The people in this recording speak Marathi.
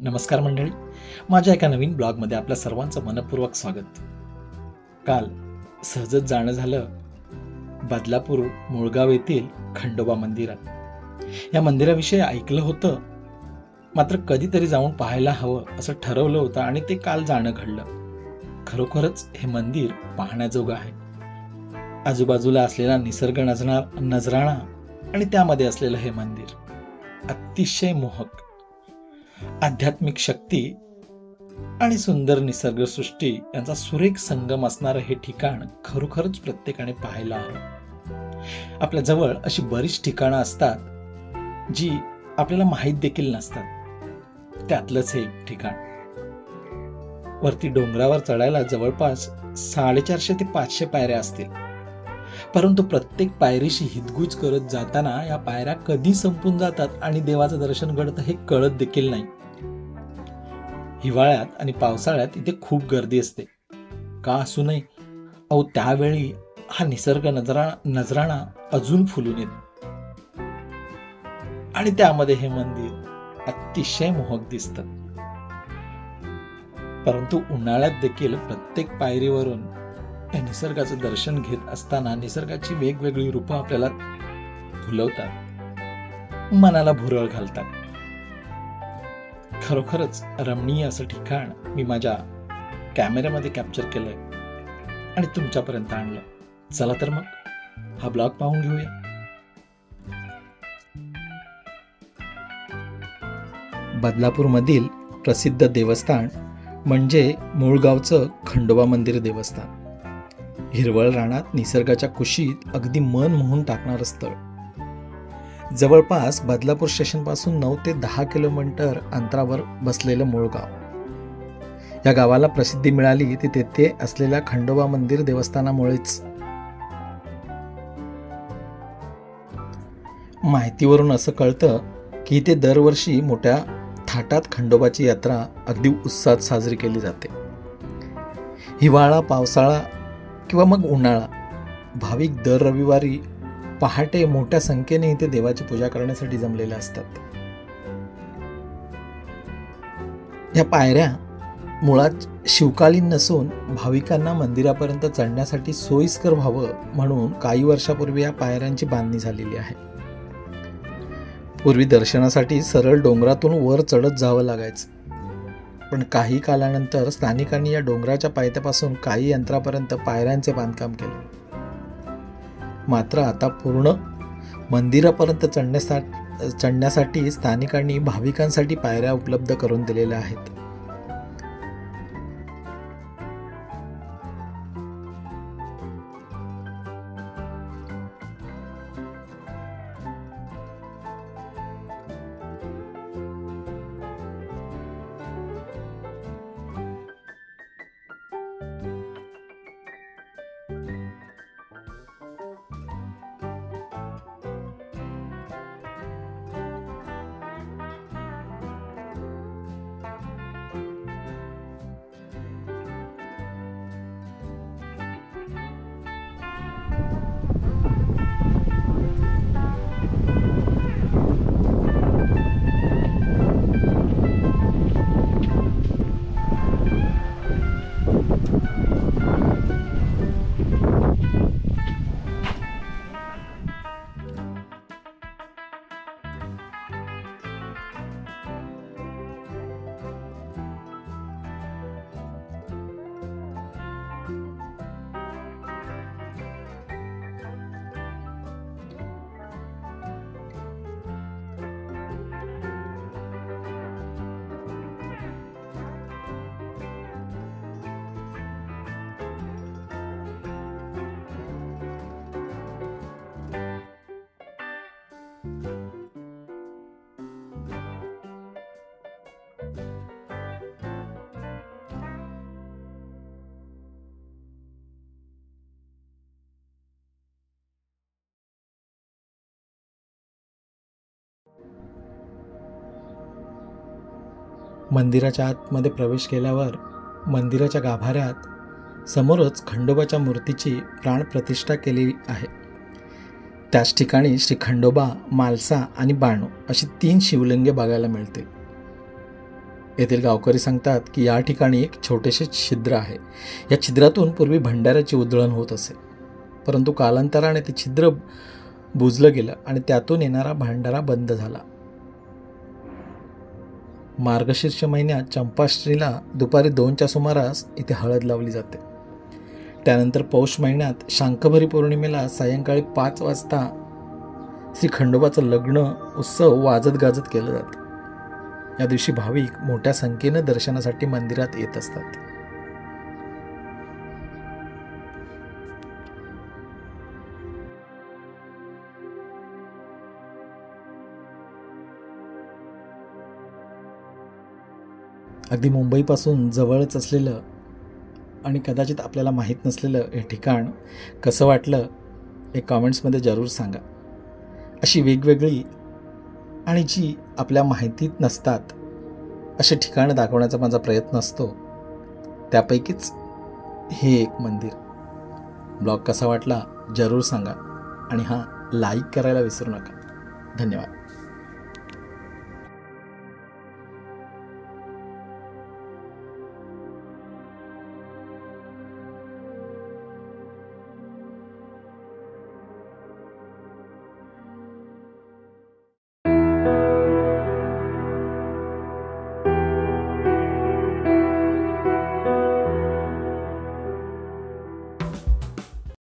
नमस्कार मंडळी, माझ्या एका नवीन ब्लॉगमध्ये आपल्या सर्वांचं मनपूर्वक स्वागत. काल सहजच जाणं झालं बदलापूर मुळगाव येथील खंडोबा मंदिरात. या मंदिराविषयी ऐकलं होतं, मात्र कधीतरी जाऊन पाहायला हवं असं ठरवलं होतं आणि ते काल जाणं घडलं. खरोखरच हे मंदिर पाहण्याजोगं आहे. आजूबाजूला असलेला निसर्ग नजराणा आणि त्यामध्ये असलेलं हे मंदिर अतिशय मोहक. आध्यात्मिक शक्ती आणि सुंदर निसर्गसृष्टी यांचा सुरेख संगम असणारं हे ठिकाण खरोखरच प्रत्येकाने पाहायला हवं. आपल्या जवळ अशी बरीच ठिकाणं असतात जी आपल्याला माहीत देखील नसतात. त्यातलंच हे एक ठिकाण. वरती डोंगरावर चढायला जवळपास 450 ते 500 पायऱ्या असतील, परंतु प्रत्येक पायरीशी हितगुज करत जाताना या पायऱ्या कधी संपून जातात आणि देवाचं दर्शन घडतं हे कळत देखील नाही. हिवाळ्यात आणि पावसाळ्यात इथे खूप गर्दी असते. का असू नये, त्यावेळी हा निसर्ग नजराणा अजून फुलून येतो आणि त्यामध्ये हे मंदिर अतिशय मोहक दिसतं. परंतु उन्हाळ्यात देखील प्रत्येक पायरीवरून या निसर्गाचं दर्शन घेत असताना निसर्गाची वेगवेगळी रूपं आपल्याला फुलवतात, मनाला भुरळ घालतात. खरोखरच रमणीय असं ठिकाण मी माझ्या कॅमेऱ्यामध्ये कॅप्चर केलंय आणि तुमच्यापर्यंत आणलं. चला तर मग हा ब्लॉग पाहून घेऊया. बदलापूरमधील प्रसिद्ध देवस्थान म्हणजे मुळगावचं खंडोबा मंदिर देवस्थान. हिरवळ रानात निसर्गाच्या कुशीत अगदी मन मोहून टाकणारं स्थळ. जवळपास बदलापूर स्टेशनपासून 9 ते 10 किलोमीटर अंतरावर बसलेलं मुळगाव. या गावाला प्रसिद्धी मिळाली ती तेथे असलेल्या खंडोबा मंदिर देवस्थानामुळेच. माहितीवरून असं कळतं की इथे दरवर्षी मोठ्या थाटात खंडोबाची यात्रा अगदी उत्साहात साजरी केली जाते. हिवाळा, पावसाळा किंवा मग उन्हाळा, भाविक दर रविवारी पहाटे मोठ्या संख्येने इथे देवाची पूजा करण्यासाठी जमलेल्या असतात. या पायऱ्या मुळात शिवकालीन नसून भाविकांना मंदिरापर्यंत चढण्यासाठी सोयीस्कर व्हावं म्हणून काही वर्षापूर्वी या पायऱ्यांची बांधणी झालेली आहे. पूर्वी दर्शनासाठी सरळ डोंगरातून वर चढत जावं लागायचं, पण काही कालानंतर स्थानिकांनी या डोंगराच्या पायथ्यापासून काही अंतरापर्यंत पायऱ्यांचे बांधकाम केले. मात्र आता पूर्ण मंदिरापर्यंत चढण्यासाठी स्थानिकांनी भाविकांसाठी पायऱ्या उपलब्ध करून दिलेल्या आहेत. मंदिराच्या आतमध्ये प्रवेश केल्यावर मंदिराच्या गाभाऱ्यात समोरच खंडोबाच्या मूर्तीची प्राणप्रतिष्ठा केलेली आहे. त्याच ठिकाणी श्री खंडोबा, मालसा आणि बाणू अशी 3 शिवलिंगे बघायला मिळतील. येथील गावकरी सांगतात की या ठिकाणी एक छोटेसे छिद्र आहे. या छिद्रातून पूर्वी भंडाऱ्याची उधळण होत असे, परंतु कालांतराने ते छिद्र बुजलं गेलं आणि त्यातून येणारा भंडारा बंद झाला. मार्गशीर्ष महिन्यात चंपाष्टमीला दुपारी 2च्या सुमारास इथे हळद लावली जाते. त्यानंतर पौष महिन्यात शांखभरी पौर्णिमेला सायंकाळी 5 वाजता श्री खंडोबाचं लग्न उत्सव वाजत गाजत केलं जातं. या दिवशी भाविक मोठ्या संख्येनं दर्शनासाठी मंदिरात येत असतात. अगदी मुंबईपासून जवळच असलेलं आणि कदाचित आपल्याला माहीत नसलेलं हे ठिकाण कसं वाटलं हे कॉमेंट्समध्ये जरूर सांगा. अशी वेगवेगळी आणि जी आपल्या माहितीत नसतात असे ठिकाणं दाखवण्याचा माझा प्रयत्न असतो. त्यापैकीच हे एक मंदिर. ब्लॉग कसा वाटला जरूर सांगा आणि हां, लाईक करायला विसरू नका. धन्यवाद.